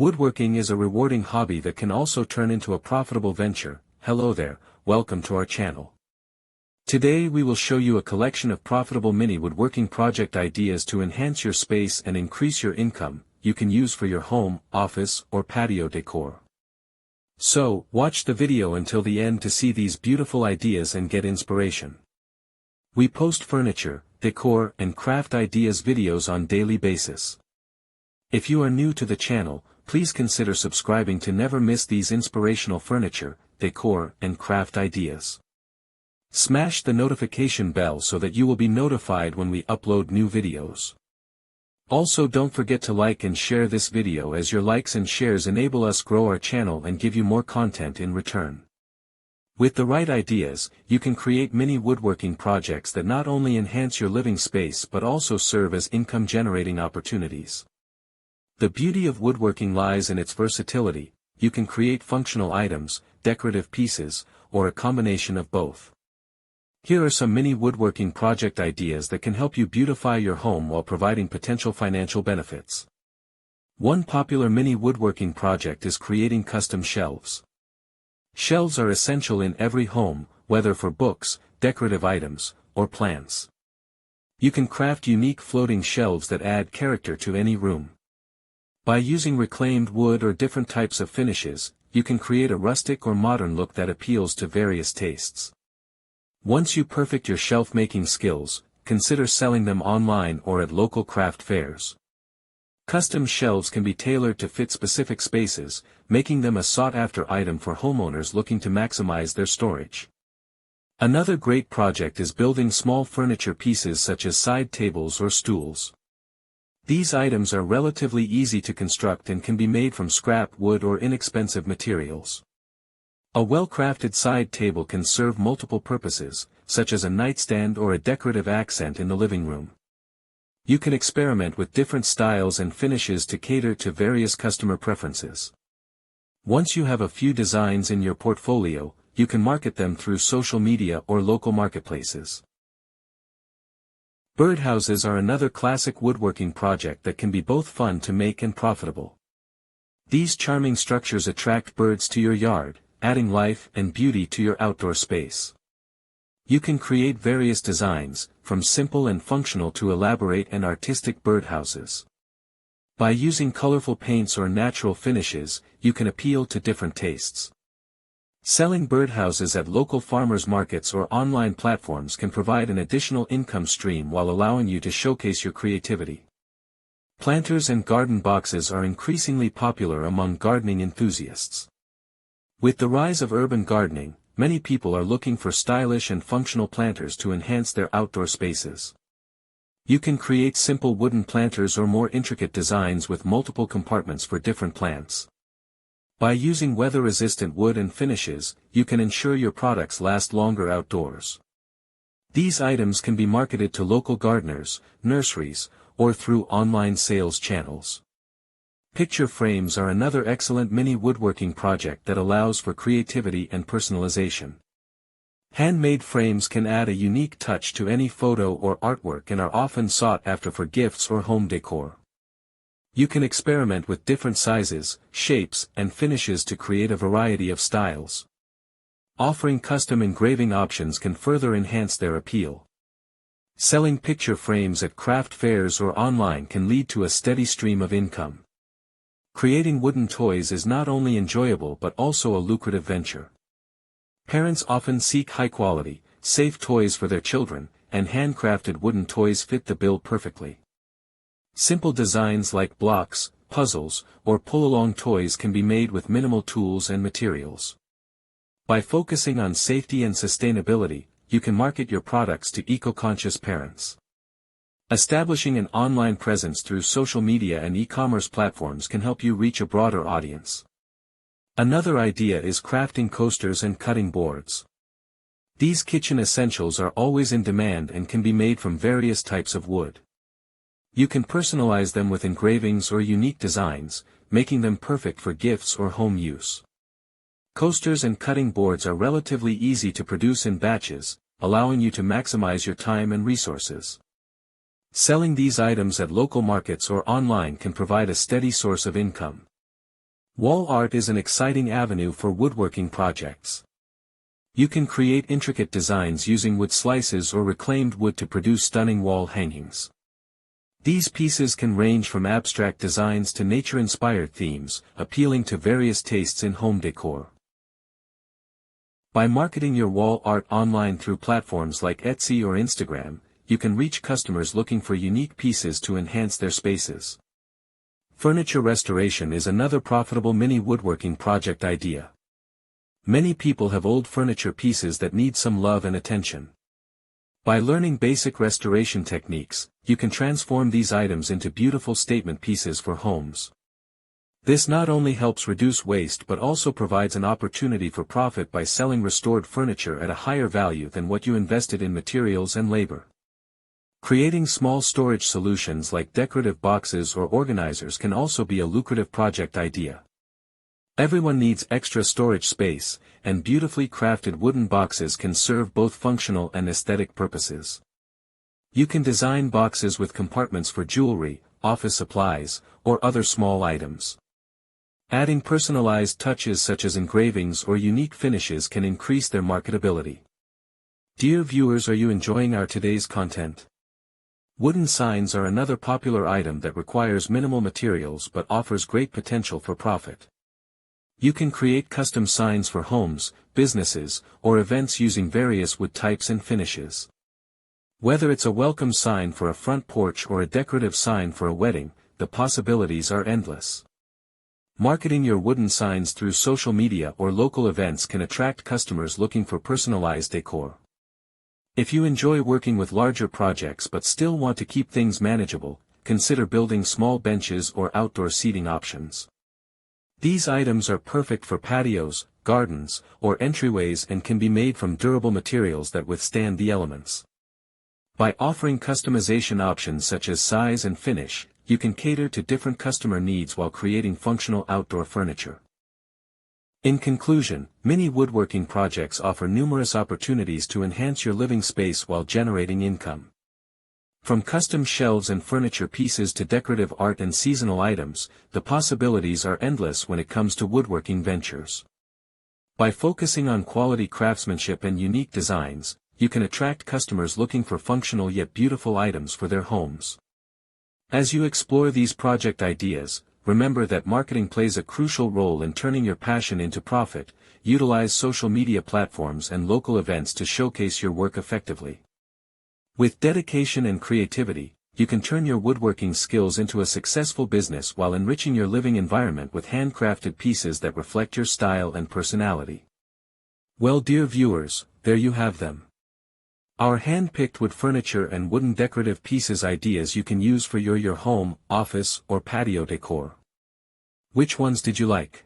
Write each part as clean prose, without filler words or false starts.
Woodworking is a rewarding hobby that can also turn into a profitable venture. Hello there, welcome to our channel. Today we will show you a collection of profitable mini woodworking project ideas to enhance your space and increase your income, you can use for your home, office, or patio decor. So, watch the video until the end to see these beautiful ideas and get inspiration. We post furniture, decor, and craft ideas videos on daily basis. If you are new to the channel, please consider subscribing to never miss these inspirational furniture, decor, and craft ideas. Smash the notification bell so that you will be notified when we upload new videos. Also, don't forget to like and share this video, as your likes and shares enable us grow our channel and give you more content in return. With the right ideas, you can create mini woodworking projects that not only enhance your living space but also serve as income-generating opportunities. The beauty of woodworking lies in its versatility. You can create functional items, decorative pieces, or a combination of both. Here are some mini woodworking project ideas that can help you beautify your home while providing potential financial benefits. One popular mini woodworking project is creating custom shelves. Shelves are essential in every home, whether for books, decorative items, or plants. You can craft unique floating shelves that add character to any room. By using reclaimed wood or different types of finishes, you can create a rustic or modern look that appeals to various tastes. Once you perfect your shelf-making skills, consider selling them online or at local craft fairs. Custom shelves can be tailored to fit specific spaces, making them a sought-after item for homeowners looking to maximize their storage. Another great project is building small furniture pieces such as side tables or stools. These items are relatively easy to construct and can be made from scrap wood or inexpensive materials. A well-crafted side table can serve multiple purposes, such as a nightstand or a decorative accent in the living room. You can experiment with different styles and finishes to cater to various customer preferences. Once you have a few designs in your portfolio, you can market them through social media or local marketplaces. Birdhouses are another classic woodworking project that can be both fun to make and profitable. These charming structures attract birds to your yard, adding life and beauty to your outdoor space. You can create various designs, from simple and functional to elaborate and artistic birdhouses. By using colorful paints or natural finishes, you can appeal to different tastes. Selling birdhouses at local farmers markets or online platforms can provide an additional income stream while allowing you to showcase your creativity. Planters and garden boxes are increasingly popular among gardening enthusiasts. With the rise of urban gardening, many people are looking for stylish and functional planters to enhance their outdoor spaces. You can create simple wooden planters or more intricate designs with multiple compartments for different plants. By using weather-resistant wood and finishes, you can ensure your products last longer outdoors. These items can be marketed to local gardeners, nurseries, or through online sales channels. Picture frames are another excellent mini woodworking project that allows for creativity and personalization. Handmade frames can add a unique touch to any photo or artwork and are often sought after for gifts or home decor. You can experiment with different sizes, shapes, and finishes to create a variety of styles. Offering custom engraving options can further enhance their appeal. Selling picture frames at craft fairs or online can lead to a steady stream of income. Creating wooden toys is not only enjoyable but also a lucrative venture. Parents often seek high-quality, safe toys for their children, and handcrafted wooden toys fit the bill perfectly. Simple designs like blocks, puzzles, or pull-along toys can be made with minimal tools and materials. By focusing on safety and sustainability, you can market your products to eco-conscious parents. Establishing an online presence through social media and e-commerce platforms can help you reach a broader audience. Another idea is crafting coasters and cutting boards. These kitchen essentials are always in demand and can be made from various types of wood. You can personalize them with engravings or unique designs, making them perfect for gifts or home use. Coasters and cutting boards are relatively easy to produce in batches, allowing you to maximize your time and resources. Selling these items at local markets or online can provide a steady source of income. Wall art is an exciting avenue for woodworking projects. You can create intricate designs using wood slices or reclaimed wood to produce stunning wall hangings. These pieces can range from abstract designs to nature-inspired themes, appealing to various tastes in home decor. By marketing your wall art online through platforms like Etsy or Instagram, you can reach customers looking for unique pieces to enhance their spaces. Furniture restoration is another profitable mini woodworking project idea. Many people have old furniture pieces that need some love and attention. By learning basic restoration techniques, you can transform these items into beautiful statement pieces for homes. This not only helps reduce waste but also provides an opportunity for profit by selling restored furniture at a higher value than what you invested in materials and labor. Creating small storage solutions like decorative boxes or organizers can also be a lucrative project idea. Everyone needs extra storage space, and beautifully crafted wooden boxes can serve both functional and aesthetic purposes. You can design boxes with compartments for jewelry, office supplies, or other small items. Adding personalized touches such as engravings or unique finishes can increase their marketability. Dear viewers, are you enjoying our today's content? Wooden signs are another popular item that requires minimal materials but offers great potential for profit. You can create custom signs for homes, businesses, or events using various wood types and finishes. Whether it's a welcome sign for a front porch or a decorative sign for a wedding, the possibilities are endless. Marketing your wooden signs through social media or local events can attract customers looking for personalized decor. If you enjoy working with larger projects but still want to keep things manageable, consider building small benches or outdoor seating options. These items are perfect for patios, gardens, or entryways and can be made from durable materials that withstand the elements. By offering customization options such as size and finish, you can cater to different customer needs while creating functional outdoor furniture. In conclusion, mini woodworking projects offer numerous opportunities to enhance your living space while generating income. From custom shelves and furniture pieces to decorative art and seasonal items, the possibilities are endless when it comes to woodworking ventures. By focusing on quality craftsmanship and unique designs, you can attract customers looking for functional yet beautiful items for their homes. As you explore these project ideas, remember that marketing plays a crucial role in turning your passion into profit. Utilize social media platforms and local events to showcase your work effectively. With dedication and creativity, you can turn your woodworking skills into a successful business while enriching your living environment with handcrafted pieces that reflect your style and personality. Well, dear viewers, there you have them. Our hand-picked wood furniture and wooden decorative pieces ideas you can use for your home, office, or patio decor. Which ones did you like?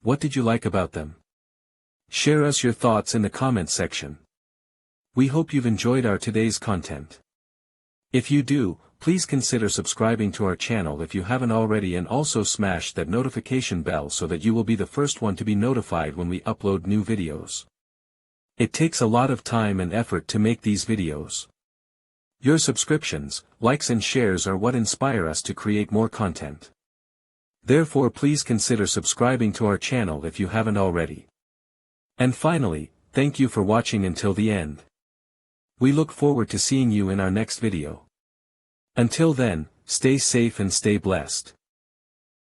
What did you like about them? Share us your thoughts in the comment section. We hope you've enjoyed our today's content. If you do, please consider subscribing to our channel if you haven't already, and also smash that notification bell so that you will be the first one to be notified when we upload new videos. It takes a lot of time and effort to make these videos. Your subscriptions, likes and shares are what inspire us to create more content. Therefore, please consider subscribing to our channel if you haven't already. And finally, thank you for watching until the end. We look forward to seeing you in our next video. Until then, stay safe and stay blessed.